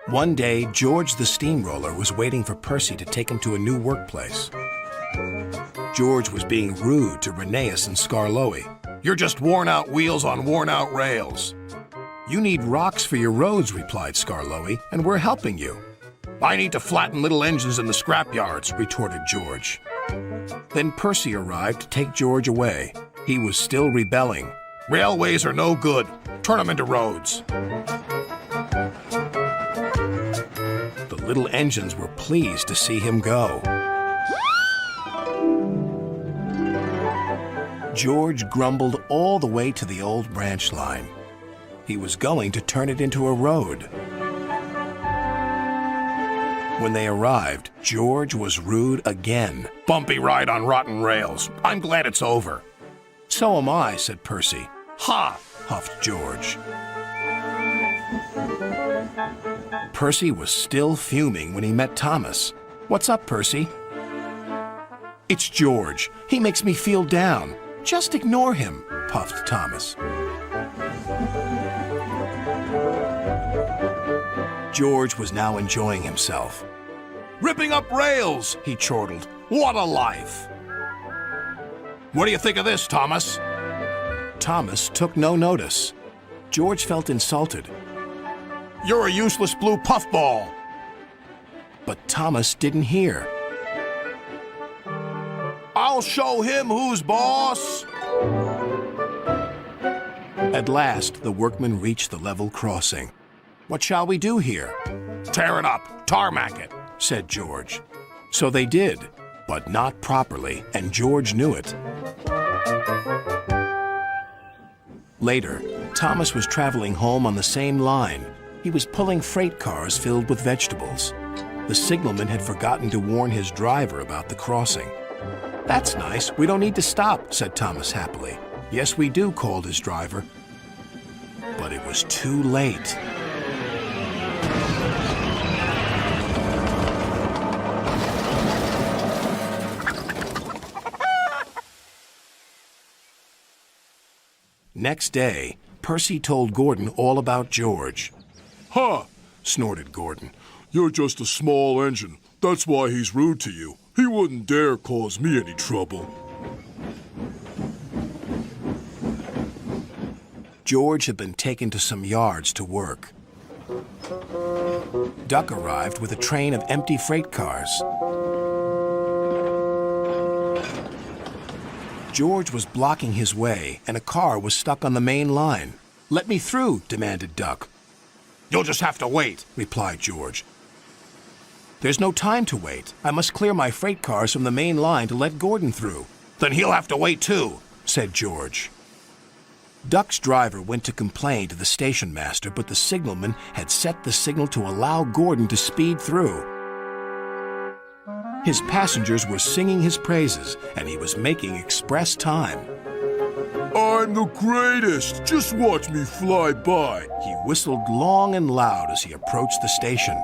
One day, George the Steamroller was waiting for Percy to take him to a new workplace. George was being rude to Rheneas and Skarloey. "You're just worn-out wheels on worn-out rails." "You need rocks for your roads," replied Skarloey, "and we're helping you." "I need to flatten little engines in the scrapyards," retorted George. Then Percy arrived to take George away. He was still rebelling. "Railways are no good. Turn them into roads." The little engines were pleased to see him go. George grumbled all the way to the old branch line. He was going to turn it into a road. When they arrived, George was rude again. "Bumpy ride on rotten rails. I'm glad it's over." "So am I," said Percy. "Ha!" huffed George. Percy was still fuming when he met Thomas. "What's up, Percy?" "It's George. He makes me feel down." "Just ignore him," puffed Thomas. George was now enjoying himself. "Ripping up rails," he chortled. "What a life!" "What do you think of this, Thomas?" Thomas took no notice. George felt insulted. "You're a useless blue puffball." But Thomas didn't hear. "I'll show him who's boss." At last, the workmen reached the level crossing. "What shall we do here?" "Tear it up, tarmac it," said George. So they did, but not properly, and George knew it. Later, Thomas was traveling home on the same line. He was pulling freight cars filled with vegetables. The signalman had forgotten to warn his driver about the crossing. "That's nice. We don't need to stop," said Thomas happily. "Yes, we do," called his driver. But it was too late. Next day, Percy told Gordon all about George. "Huh!" snorted Gordon. "You're just a small engine. That's why he's rude to you. He wouldn't dare cause me any trouble." George had been taken to some yards to work. Duck arrived with a train of empty freight cars. George was blocking his way, and a car was stuck on the main line. "Let me through," demanded Duck. "You'll just have to wait," replied George. "There's no time to wait. I must clear my freight cars from the main line to let Gordon through." "Then he'll have to wait too," said George. Duck's driver went to complain to the station master, but the signalman had set the signal to allow Gordon to speed through. His passengers were singing his praises, and he was making express time. "I'm the greatest! Just watch me fly by!" He whistled long and loud as he approached the station.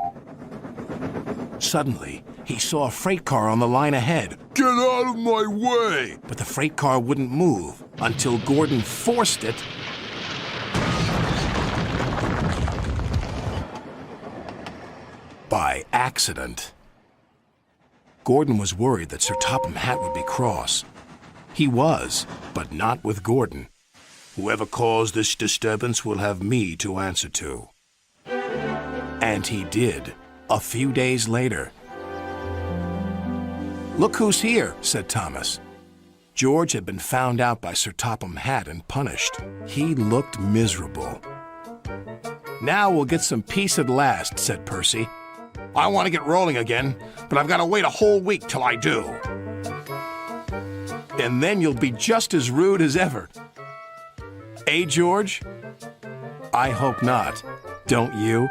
Suddenly, he saw a freight car on the line ahead. "Get out of my way!" But the freight car wouldn't move until Gordon forced it by accident. Gordon was worried that Sir Topham Hatt would be cross. He was, but not with Gordon. "Whoever caused this disturbance will have me to answer to." And he did, a few days later. "Look who's here," said Thomas. George had been found out by Sir Topham Hatt and punished. He looked miserable. "Now we'll get some peace at last," said Percy. "I want to get rolling again, but I've got to wait a whole week till I do." "And then you'll be just as rude as ever." "Eh, George?" "I hope not. Don't you?"